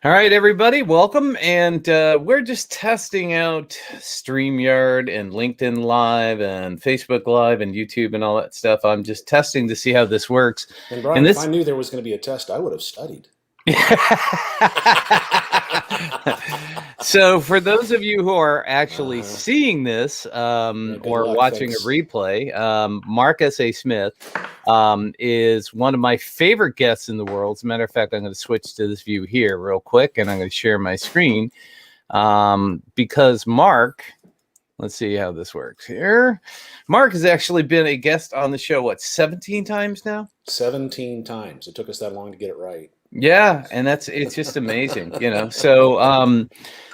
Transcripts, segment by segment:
All right, everybody, welcome. And we're just testing out StreamYard and LinkedIn Live and Facebook Live and YouTube and all that stuff. I'm just testing to see how this works. And And Brian, if I this. knew there was going to be a test, I would have studied. So, for those of you who are actually seeing this Good or luck, watching thanks. a replay, Mark S.A. Smith is one of my favorite guests in the world. As a matter of fact, I'm going to switch to this view here real quick, and I'm going to share my screen because Mark. Let's see how this works here. Mark has actually been a guest on the show, 17 times now? 17 times. It took us that long to get it right. Yeah, and it's just amazing,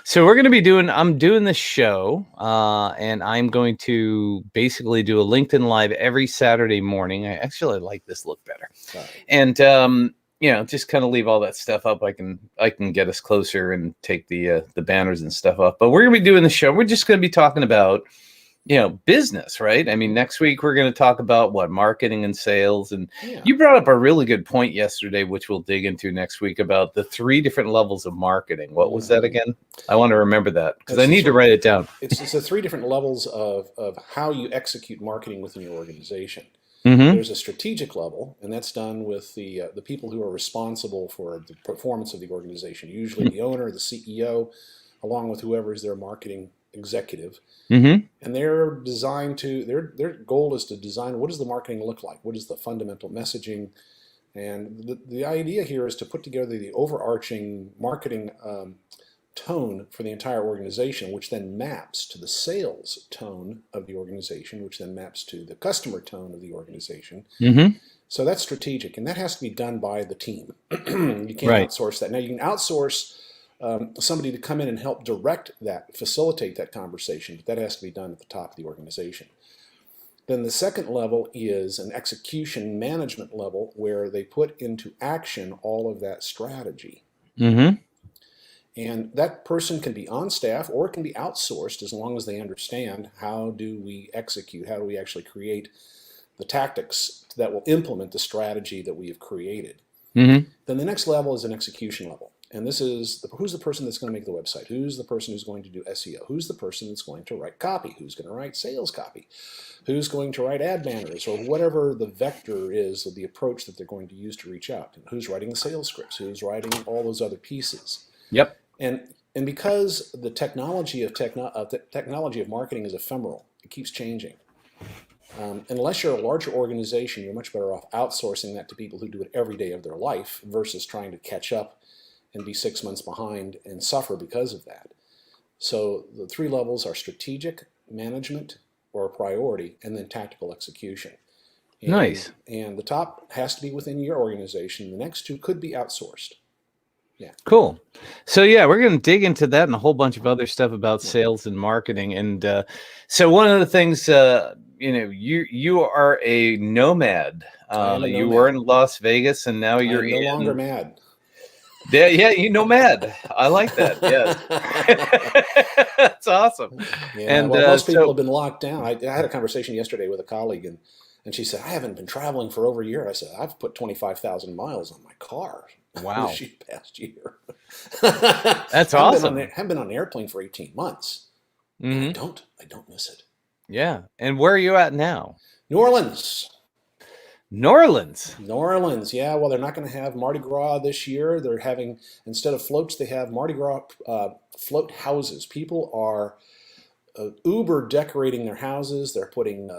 So we're going to be I'm doing this show, and I'm going to basically do a LinkedIn Live every Saturday morning. I actually like this look better. Right. And just kind of leave all that stuff up. I can get us closer and take the banners and stuff off. But we're going to be doing the show. We're just going to be talking about business, right? I mean, next week we're going to talk about marketing and sales. And you brought up a really good point yesterday, which we'll dig into next week, about the 3 different levels of marketing. What was that again? I want to remember that because I need to write it down. It's the 3 different levels of how you execute marketing within your organization. Mm-hmm. There's a strategic level, and that's done with the people who are responsible for the performance of the organization, usually the owner, the CEO, along with whoever is their marketing executive. Mm-hmm. And they're designed to, their goal is to design, what does the marketing look like? What is the fundamental messaging? And the idea here is to put together the overarching marketing tone for the entire organization, which then maps to the sales tone of the organization, which then maps to the customer tone of the organization. Mm-hmm. So that's strategic, and that has to be done by the team. You can't outsource that. Now, you can outsource somebody to come in and help direct that, facilitate that conversation, but that has to be done at the top of the organization. Then the second level is an execution management level where they put into action all of that strategy. Mm-hmm. And that person can be on staff or it can be outsourced as long as they understand how do we execute, how do we actually create the tactics that will implement the strategy that we have created. Mm-hmm. Then the next level is an execution level. And this is who's the person that's going to make the website? Who's the person who's going to do SEO? Who's the person that's going to write copy? Who's going to write sales copy? Who's going to write ad banners or whatever the vector is of the approach that they're going to use to reach out? And who's writing the sales scripts? Who's writing all those other pieces? Yep. And because the technology of marketing is ephemeral, it keeps changing. Unless you're a larger organization, you're much better off outsourcing that to people who do it every day of their life versus trying to catch up and be 6 months behind and suffer because of that. So the 3 levels are strategic, management, or a priority, and then tactical execution. Nice. And the top has to be within your organization. The next 2 could be outsourced. Yeah. Cool. So we're going to dig into that and a whole bunch of other stuff about sales and marketing. And so one of the things, you are a nomad. You were in Las Vegas, and now you're no longer mad. Yeah, nomad. I like that. Yeah, that's awesome. Yeah, and most people have been locked down. I had a conversation yesterday with a colleague, and she said, "I haven't been traveling for over a year." I said, "I've put 25,000 miles on my car." Wow. This past year. That's awesome. I haven't been on an airplane for 18 months. Mm-hmm. I don't miss it. Yeah. And where are you at now? New Orleans. New Orleans. Yeah. Well, they're not going to have Mardi Gras this year. They're having, instead of floats, they have Mardi Gras float houses. People are uber decorating their houses. They're putting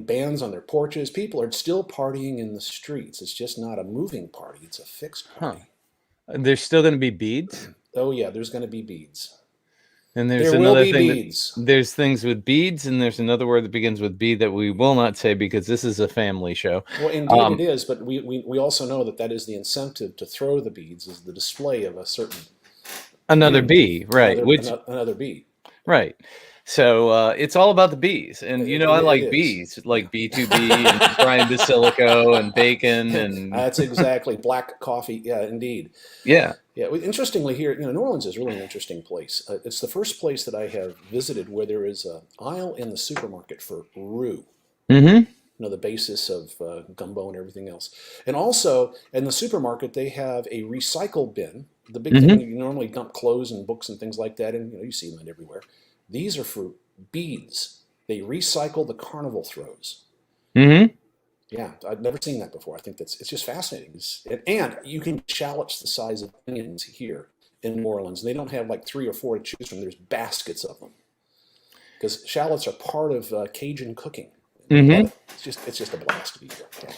bands on their porches. People are still partying in the streets. It's just not a moving party. It's a fixed party. Huh. There's still going to be beads? Oh, yeah. There's going to be beads. And there's another thing. There's things with beads, and there's another word that begins with B that we will not say because this is a family show. Well, indeed it is, but we also know that is the incentive to throw the beads, is the display of a certain... Another bee, right. Another bee. Right. So it's all about the bees, and I like bees, like B2B and Brian Basilico and bacon, and that's exactly black coffee. Yeah, indeed. Yeah. Yeah. Interestingly, here, New Orleans is really an interesting place. It's the first place that I have visited where there is an aisle in the supermarket for roux. Mm-hmm. The basis of gumbo and everything else, and also in the supermarket they have a recycle bin the big thing you normally dump clothes and books and things like that in, you see them everywhere. These are for beads. They recycle the carnival throws. Mm-hmm. Yeah, I've never seen that before. I think it's just fascinating. And you can get shallots the size of onions here in New Orleans. They don't have like 3 or 4 to choose from. There's baskets of them because shallots are part of Cajun cooking. Mm-hmm. It's just a blast to be here. Yeah.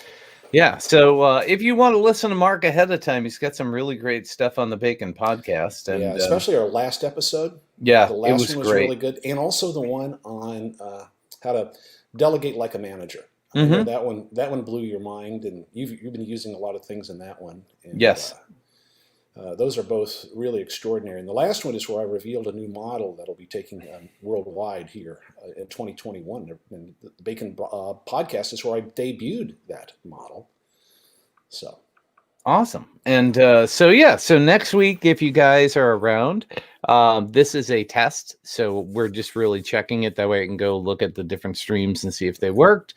Yeah. So if you want to listen to Mark ahead of time, he's got some really great stuff on the Bacon podcast. And yeah, especially our last episode. Yeah, the last was one was great. really good, and also the one on how to delegate like a manager. I Mm-hmm. know that one blew your mind, and you've been using a lot of things in that one. And, Yes. those are both really extraordinary. And the last one is where I revealed a new model that'll be taking worldwide here in 2021. And the Bacon podcast is where I debuted that model. So Awesome. And so next week, if you guys are around, this is a test. So we're just really checking it. That way I can go look at the different streams and see if they worked.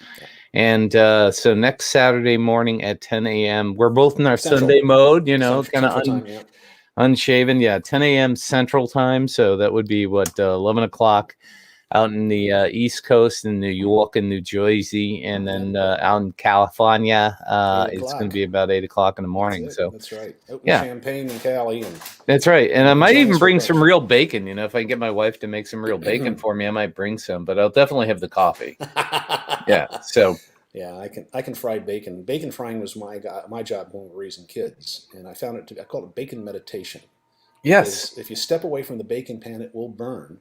And so next Saturday morning at 10 a.m., we're both in our Sunday mode, kind of unshaven. Yeah, 10 a.m. Central Time. So that would be 11 o'clock out in the East Coast in New York and New Jersey. And then out in California, it's going to be about 8 o'clock in the morning. That's right. Champagne and Cali. That's right. And I might even bring some real bacon. If I can get my wife to make some real bacon for me, I might bring some, but I'll definitely have the coffee. Yeah. So yeah, I can fry bacon. Bacon frying was my job when we were raising kids, and I call it bacon meditation. Yes. Because if you step away from the bacon pan, it will burn.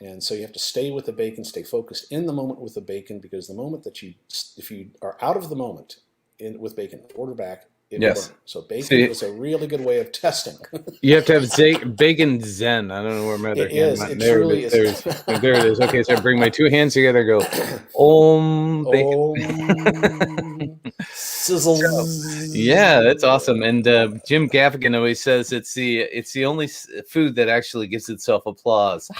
And so you have to stay with the bacon, stay focused in the moment with the bacon, because the moment if you are out of the moment with bacon, order back, it will burn. So bacon is a really good way of testing. You have to have bacon zen. I don't know where my other hand is. It truly is. There it is. Okay, so I bring my 2 hands together, go, bacon. Sizzle. Yeah, that's awesome. And Jim Gaffigan always says it's the only food that actually gives itself applause.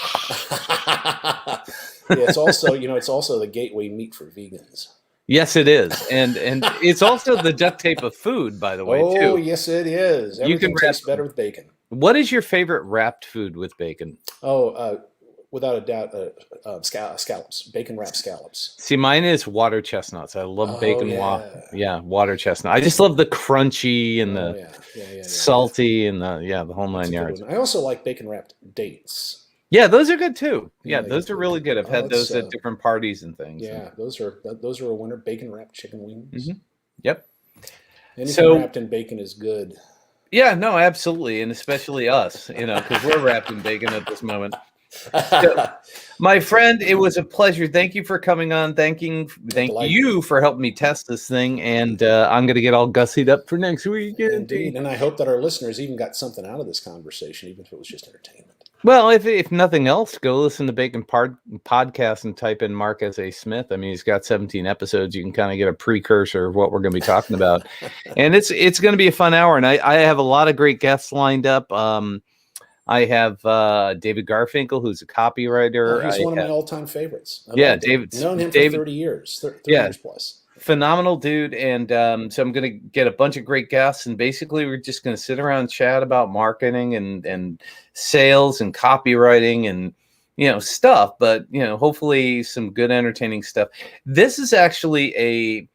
It's also the gateway meat for vegans. Yes, it is, and it's also the duct tape of food, by the way. Too. Oh, yes, it is. Everything tastes better with bacon. What is your favorite wrapped food with bacon? Oh, without a doubt, scallops, bacon wrapped scallops. See, mine is water chestnuts. I love bacon. Yeah, water chestnut. I just love the crunchy and the salty and the whole 9 yards. I also like bacon wrapped dates. Yeah, those are good too. Yeah, those are really good. I've had those at different parties and things. Yeah, those are a winner. Bacon wrapped chicken wings. Mm-hmm. Yep. Anything wrapped in bacon is good. Yeah, no, absolutely, and especially us, because we're wrapped in bacon at this moment. So, my friend, it was a pleasure. Thank you for coming on. Thank you for helping me test this thing, and I'm going to get all gussied up for next week. Indeed, and I hope that our listeners even got something out of this conversation, even if it was just entertainment. Well, if nothing else, go listen to Bacon Podcast and type in Mark S.A. Smith. I mean, he's got 17 episodes. You can kind of get a precursor of what we're going to be talking about. And it's going to be a fun hour. And I have a lot of great guests lined up. I have David Garfinkel, who's a copywriter. He's one of my all-time favorites. David's known him for 30 years, 30 years plus. Phenomenal dude. And so I'm going to get a bunch of great guests, and basically we're just going to sit around and chat about marketing and sales and copywriting and stuff, but hopefully some good entertaining stuff. This is actually a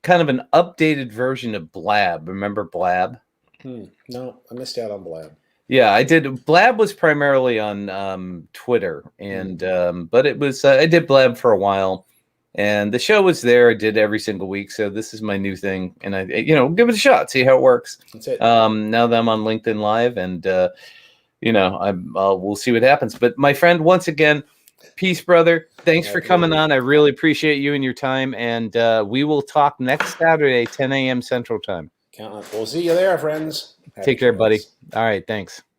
kind of an updated version of Blab. Remember Blab? No, I missed out on Blab. Yeah, I did. Blab was primarily on Twitter, and but it was I did Blab for a while. And the show was there. I did every single week. So this is my new thing. And I, give it a shot, see how it works. That's it. Now that I'm on LinkedIn Live, and, we'll see what happens. But my friend, once again, peace, brother. Thanks for coming on. I really appreciate you and your time. And we will talk next Saturday, 10 a.m. Central Time. Count on. We'll see you there, friends. Take care, buddy. All right. Thanks.